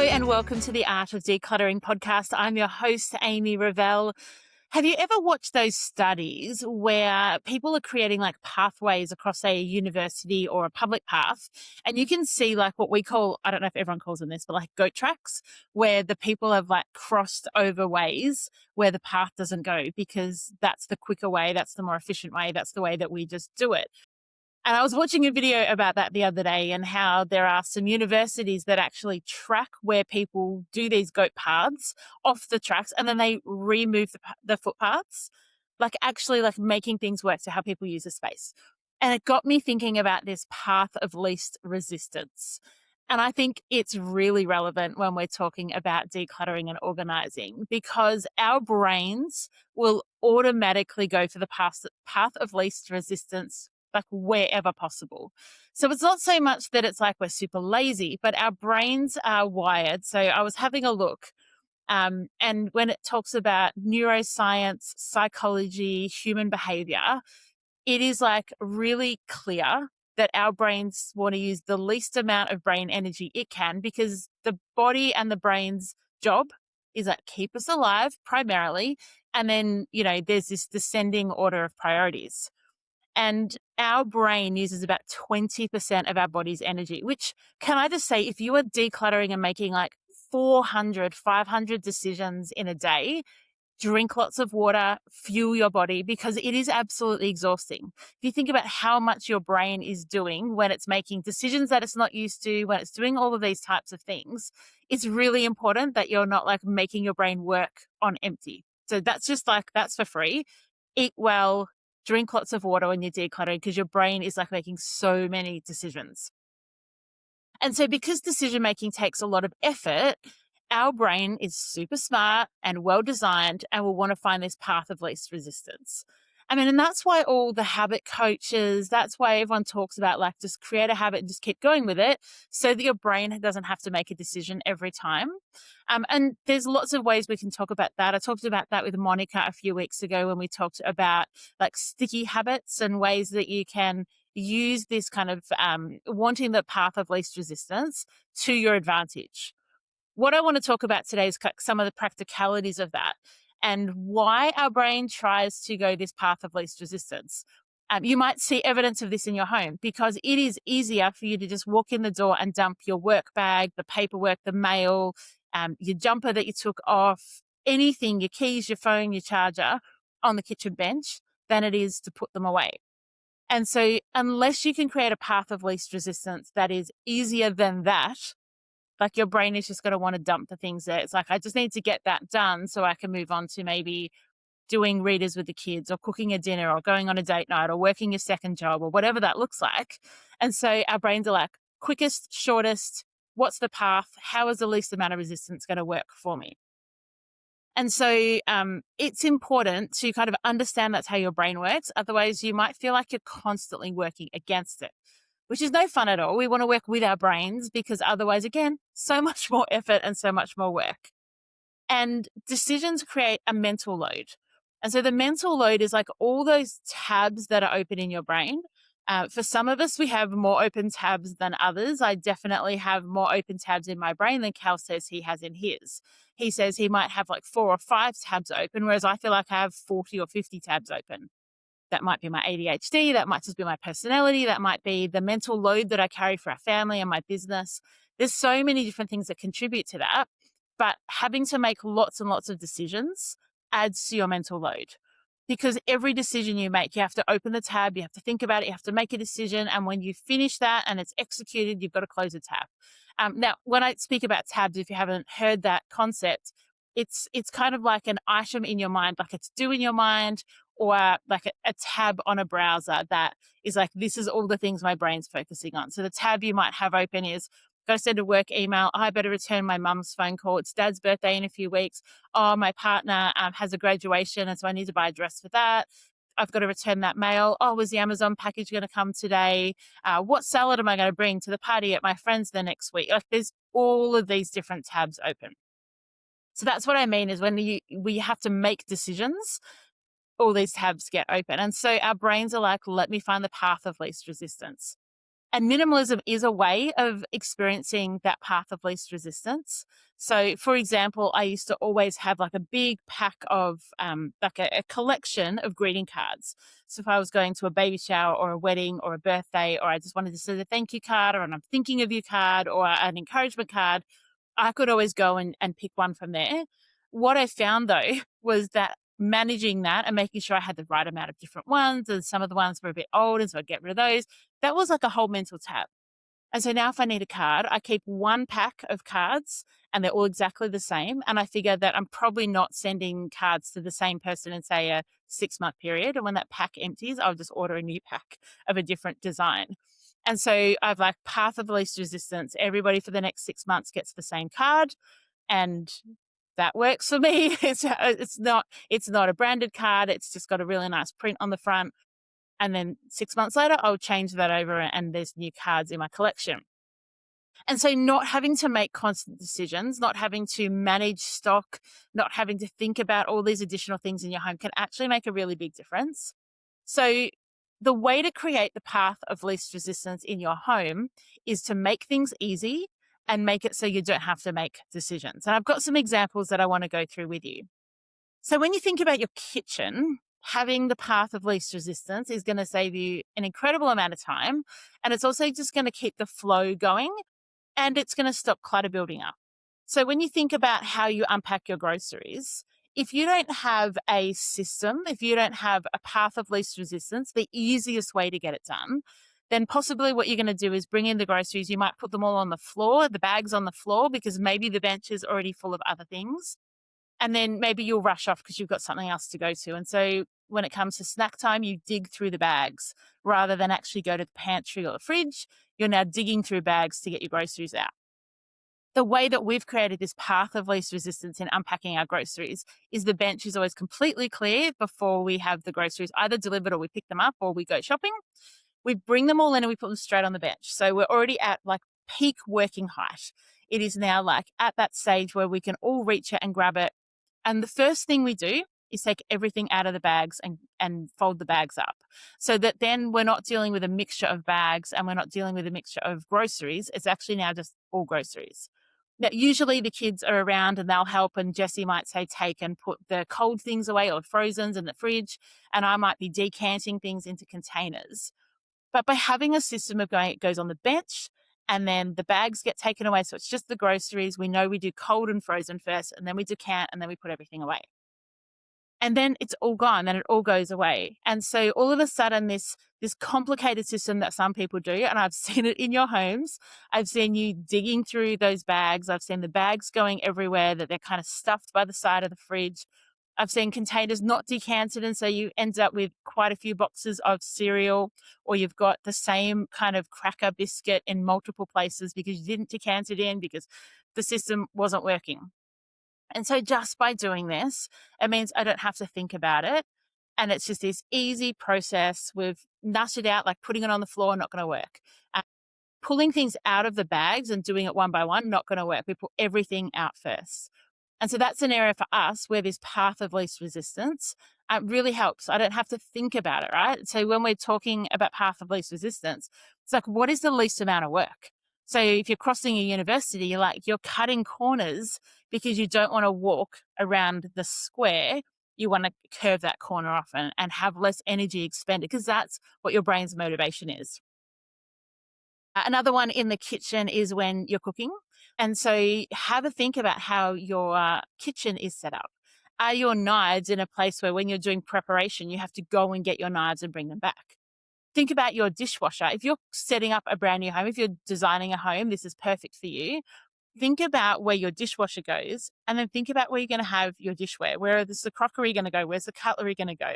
and welcome to the Art of Decluttering podcast. I'm your host, Amy Revell. Have you ever watched those studies where people are creating like pathways across, say, a university or a public path, and you can see like what we call, I don't know if everyone calls them this, but like goat tracks, where the people have like crossed over ways where the path doesn't go because that's the quicker way, that's the more efficient way, that's the way that we just do it. And I was watching a video about that the other day and how there are some universities that actually track where people do these goat paths off the tracks and then they remove the footpaths, like actually like making things work to how people use the space. And it got me thinking about this path of least resistance. And I think it's really relevant when we're talking about decluttering and organizing because our brains will automatically go for the path of least resistance like wherever possible. So it's not so much that it's like we're super lazy, but our brains are wired. So I was having a look and when it talks about neuroscience, psychology, human behavior, it is like really clear that our brains want to use the least amount of brain energy it can because the body and the brain's job is like keep us alive primarily. And then, there's this descending order of priorities. And our brain uses about 20% of our body's energy, which can I just say, if you are decluttering and making like 400, 500 decisions in a day, drink lots of water, fuel your body because it is absolutely exhausting. If you think about how much your brain is doing when it's making decisions that it's not used to, when it's doing all of these types of things, it's really important that you're not like making your brain work on empty. So that's just like, that's for free. Eat well, drink lots of water when you're decluttering because your brain is like making so many decisions. And so because decision making takes a lot of effort, our brain is super smart and well designed and will want to find this path of least resistance. And that's why all the habit coaches, that's why everyone talks about like just create a habit and just keep going with it so that your brain doesn't have to make a decision every time. And there's lots of ways we can talk about that. I talked about that with Monica a few weeks ago when we talked about like sticky habits and ways that you can use this kind of wanting the path of least resistance to your advantage. What I want to talk about today is some of the practicalities of that and why our brain tries to go this path of least resistance. You might see evidence of this in your home because it is easier for you to just walk in the door and dump your work bag, the paperwork, the mail, your jumper that you took off, anything, your keys, your phone, your charger on the kitchen bench than it is to put them away. And so unless you can create a path of least resistance that is easier than that, like your brain is just going to want to dump the things there. It's like, I just need to get that done so I can move on to maybe doing readers with the kids or cooking a dinner or going on a date night or working your second job or whatever that looks like. And so our brains are like, quickest, shortest, what's the path? How is the least amount of resistance going to work for me? And so it's important to kind of understand that's how your brain works. Otherwise, you might feel like you're constantly working against it, which is no fun at all. We want to work with our brains because otherwise, again, so much more effort and so much more work. And decisions create a mental load. And so the mental load is like all those tabs that are open in your brain. For some of us, we have more open tabs than others. I definitely have more open tabs in my brain than Cal says he has in his. He says he might have like 4 or 5 tabs open, whereas I feel like I have 40 or 50 tabs open. That might be my ADHD. That might just be my personality. That might be the mental load that I carry for our family and my business. There's so many different things that contribute to that. But having to make lots and lots of decisions adds to your mental load because every decision you make, you have to open the tab, you have to think about it, you have to make a decision. And when you finish that and it's executed, you've got to close the tab. Now, when I speak about tabs, if you haven't heard that concept, it's kind of like an item in your mind, like it's due in your mind, or like a tab on a browser that is like, this is all the things my brain's focusing on. So the tab you might have open is, got to send a work email. I better return my mum's phone call. It's dad's birthday in a few weeks. Oh, my partner has a graduation and so I need to buy a dress for that. I've got to return that mail. Oh, was the Amazon package going to come today? What salad am I going to bring to the party at my friend's the next week? Like there's all of these different tabs open. So that's what I mean is when we have to make decisions, all these tabs get open. And so our brains are like, let me find the path of least resistance. And minimalism is a way of experiencing that path of least resistance. So, for example, I used to always have like a big pack of like a collection of greeting cards. So, if I was going to a baby shower or a wedding or a birthday, or I just wanted to send a thank you card or an I'm thinking of you card or an encouragement card, I could always go and pick one from there. What I found though was that managing that and making sure I had the right amount of different ones, and some of the ones were a bit old, and so I'd get rid of those. That was like a whole mental tab. And so now if I need a card, I keep one pack of cards and they're all exactly the same. And I figure that I'm probably not sending cards to the same person in, say, a 6-month period. And when that pack empties, I'll just order a new pack of a different design. And so I've like path of least resistance. Everybody for the next 6 months gets the same card. And that works for me. It's not a branded card. It's just got a really nice print on the front. And then 6 months later, I'll change that over and there's new cards in my collection. And so not having to make constant decisions, not having to manage stock, not having to think about all these additional things in your home can actually make a really big difference. So the way to create the path of least resistance in your home is to make things easy and make it so you don't have to make decisions. And I've got some examples that I want to go through with you. So when you think about your kitchen, having the path of least resistance is going to save you an incredible amount of time. And it's also just going to keep the flow going, and it's going to stop clutter building up. So when you think about how you unpack your groceries, if you don't have a system, if you don't have a path of least resistance, the easiest way to get it done, then possibly what you're going to do is bring in the groceries. You might put them all on the floor, the bags on the floor, because maybe the bench is already full of other things. And then maybe you'll rush off because you've got something else to go to. And so when it comes to snack time, you dig through the bags rather than actually go to the pantry or the fridge. You're now digging through bags to get your groceries out. The way that we've created this path of least resistance in unpacking our groceries is the bench is always completely clear before we have the groceries either delivered or we pick them up or we go shopping. We bring them all in and we put them straight on the bench. So we're already at like peak working height. It is now like at that stage where we can all reach it and grab it. And the first thing we do is take everything out of the bags and fold the bags up so that then we're not dealing with a mixture of bags and we're not dealing with a mixture of groceries. It's actually now just all groceries. Now, usually the kids are around and they'll help, and Jessie might say, take and put the cold things away or frozens in the fridge. And I might be decanting things into containers. But by having a system of going, it goes on the bench and then the bags get taken away. So it's just the groceries. We know we do cold and frozen first, and then we decant, and then we put everything away. And then it's all gone, then it all goes away. And so all of a sudden, this complicated system that some people do, and I've seen it in your homes, I've seen you digging through those bags. I've seen the bags going everywhere, that they're kind of stuffed by the side of the fridge. I've seen containers not decanted, and so you end up with quite a few boxes of cereal, or you've got the same kind of cracker biscuit in multiple places because you didn't decant it in because the system wasn't working. And so just by doing this, it means I don't have to think about it. And it's just this easy process. We've nutted it out, like putting it on the floor, not going to work. Pulling things out of the bags and doing it one by one, not going to work. We put everything out first. And so that's an area for us where this path of least resistance really helps. I don't have to think about it, right? So when we're talking about path of least resistance, it's like, what is the least amount of work? So if you're crossing a university, you're cutting corners because you don't want to walk around the square. You want to curve that corner off and have less energy expended because that's what your brain's motivation is. Another one in the kitchen is when you're cooking. And so have a think about how your kitchen is set up. Are your knives in a place where when you're doing preparation, you have to go and get your knives and bring them back? Think about your dishwasher. If you're setting up a brand new home, if you're designing a home, this is perfect for you. Think about where your dishwasher goes, and then think about where you're going to have your dishware. Where is the crockery going to go? Where's the cutlery going to go?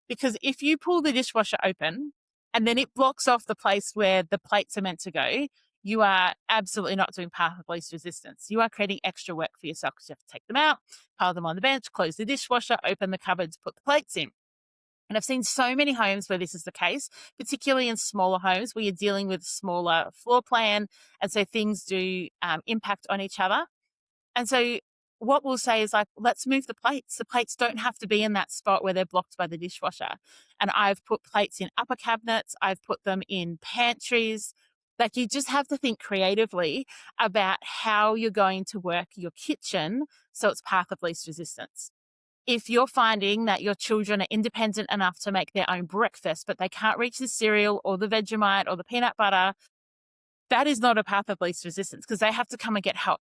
Because if you pull the dishwasher open and then it blocks off the place where the plates are meant to go, you are absolutely not doing path of least resistance. You are creating extra work for yourself because you have to take them out, pile them on the bench, close the dishwasher, open the cupboards, put the plates in. And I've seen so many homes where this is the case, particularly in smaller homes where you're dealing with smaller floor plan. And so things do impact on each other. And so what we'll say is like, let's move the plates. The plates don't have to be in that spot where they're blocked by the dishwasher. And I've put plates in upper cabinets. I've put them in pantries. Like, you just have to think creatively about how you're going to work your kitchen so it's path of least resistance. If you're finding that your children are independent enough to make their own breakfast, but they can't reach the cereal or the Vegemite or the peanut butter, that is not a path of least resistance because they have to come and get help.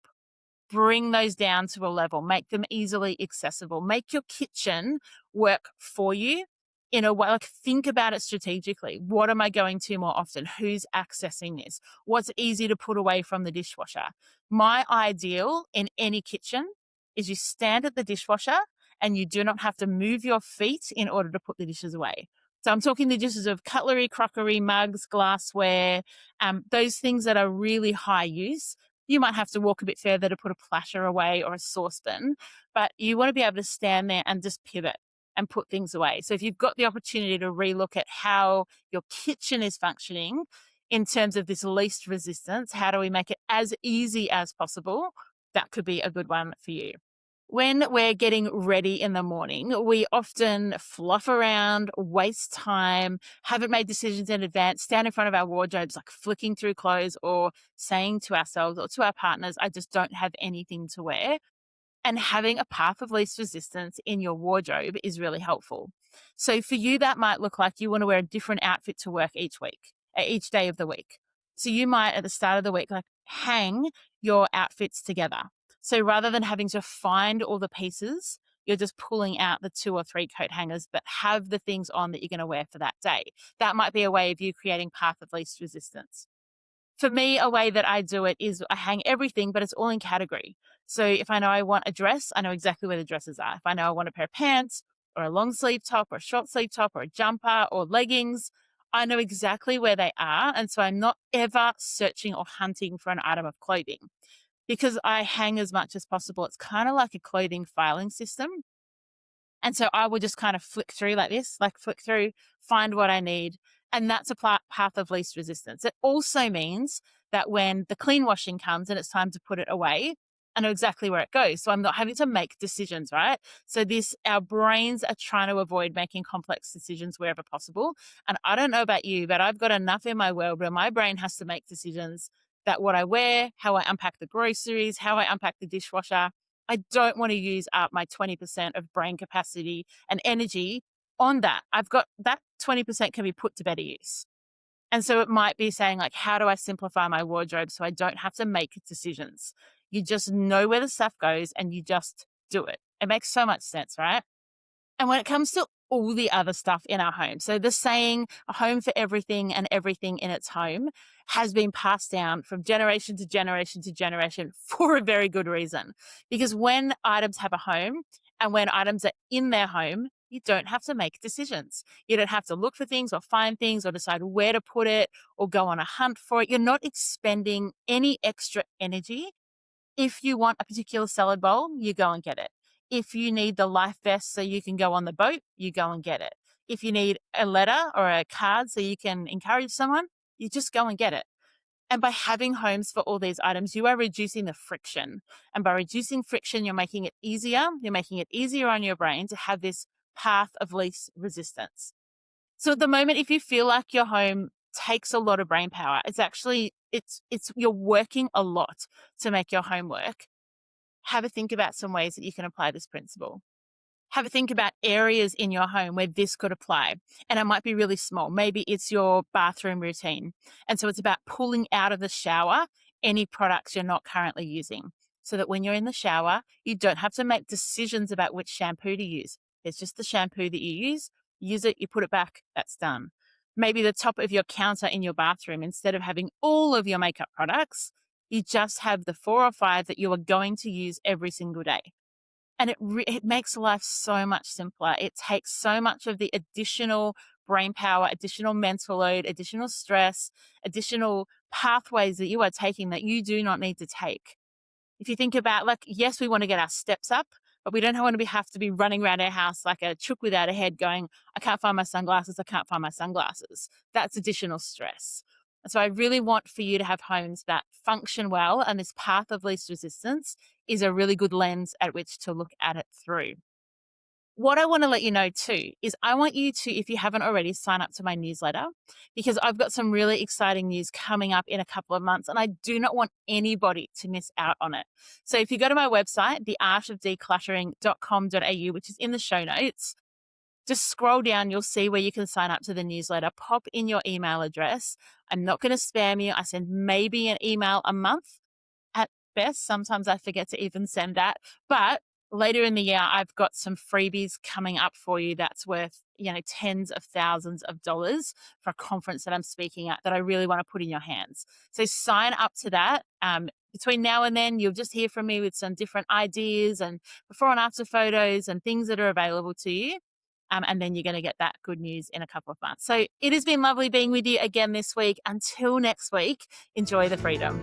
Bring those down to a level, make them easily accessible, make your kitchen work for you in a way, like think about it strategically. What am I going to more often? Who's accessing this? What's easy to put away from the dishwasher? My ideal in any kitchen is you stand at the dishwasher and you do not have to move your feet in order to put the dishes away. So I'm talking the dishes of cutlery, crockery, mugs, glassware, those things that are really high use. You might have to walk a bit further to put a platter away or a saucepan, but you want to be able to stand there and just pivot and put things away. So if you've got the opportunity to relook at how your kitchen is functioning in terms of this least resistance, how do we make it as easy as possible? That could be a good one for you. When we're getting ready in the morning, we often fluff around, waste time, haven't made decisions in advance, stand in front of our wardrobes, like flicking through clothes or saying to ourselves or to our partners, I just don't have anything to wear. And having a path of least resistance in your wardrobe is really helpful. So for you, that might look like you want to wear a different outfit to work each week, each day of the week. So you might at the start of the week, like hang your outfits together. So rather than having to find all the pieces, you're just pulling out the 2 or 3 coat hangers, but have the things on that you're going to wear for that day. That might be a way of you creating path of least resistance. For me, a way that I do it is I hang everything, but it's all in category. So if I know I want a dress, I know exactly where the dresses are. If I know I want a pair of pants or a long sleeve top or a short sleeve top or a jumper or leggings, I know exactly where they are. And so I'm not ever searching or hunting for an item of clothing because I hang as much as possible. It's kind of like a clothing filing system. And so I will just kind of flick through like this, like flick through, find what I need. And that's a path of least resistance. It also means that when the clean washing comes and it's time to put it away, I know exactly where it goes. So I'm not having to make decisions, right? So our brains are trying to avoid making complex decisions wherever possible. And I don't know about you, but I've got enough in my world where my brain has to make decisions that what I wear, how I unpack the groceries, how I unpack the dishwasher, I don't want to use up my 20% of brain capacity and energy on that. I've got that 20% can be put to better use. And so it might be saying, like, how do I simplify my wardrobe so I don't have to make decisions? You just know where the stuff goes and you just do it. It makes so much sense, right? And when it comes to all the other stuff in our home, so the saying, a home for everything and everything in its home has been passed down from generation to generation to generation for a very good reason. Because when items have a home and when items are in their home, you don't have to make decisions. You don't have to look for things or find things or decide where to put it or go on a hunt for it. You're not expending any extra energy. If you want a particular salad bowl, you go and get it. If you need the life vest so you can go on the boat, you go and get it. If you need a letter or a card so you can encourage someone, you just go and get it. And by having homes for all these items, you are reducing the friction. And by reducing friction, you're making it easier. You're making it easier on your brain to have this path of least resistance. So at the moment, if you feel like your home takes a lot of brain power, it's you're working a lot to make your home work. Have a think about some ways that you can apply this principle. Have a think about areas in your home where this could apply. And it might be really small. Maybe it's your bathroom routine. And so it's about pulling out of the shower any products you're not currently using so that when you're in the shower, you don't have to make decisions about which shampoo to use. It's just the shampoo that you use it, you put it back, that's done. Maybe the top of your counter in your bathroom, instead of having all of your makeup products, you just have the 4 or 5 that you are going to use every single day. And it makes life so much simpler. It takes so much of the additional brain power, additional mental load, additional stress, additional pathways that you are taking that you do not need to take. If you think about, like, yes, we want to get our steps up, but we don't want to have to be running around our house like a chook without a head going, I can't find my sunglasses, I can't find my sunglasses. That's additional stress. So I really want for you to have homes that function well, and this path of least resistance is a really good lens at which to look at it through. What I want to let you know too is I want you to, if you haven't already, sign up to my newsletter because I've got some really exciting news coming up in a couple of months and I do not want anybody to miss out on it. So if you go to my website, theartofdecluttering.com.au, which is in the show notes, just scroll down, you'll see where you can sign up to the newsletter. Pop in your email address. I'm not going to spam you. I send maybe an email a month at best. Sometimes I forget to even send that. But later in the year, I've got some freebies coming up for you that's worth, tens of thousands of dollars for a conference that I'm speaking at that I really want to put in your hands. So sign up to that. Between now and then, you'll just hear from me with some different ideas and before and after photos and things that are available to you. And then you're going to get that good news in a couple of months. So it has been lovely being with you again this week. Until next week, enjoy the freedom.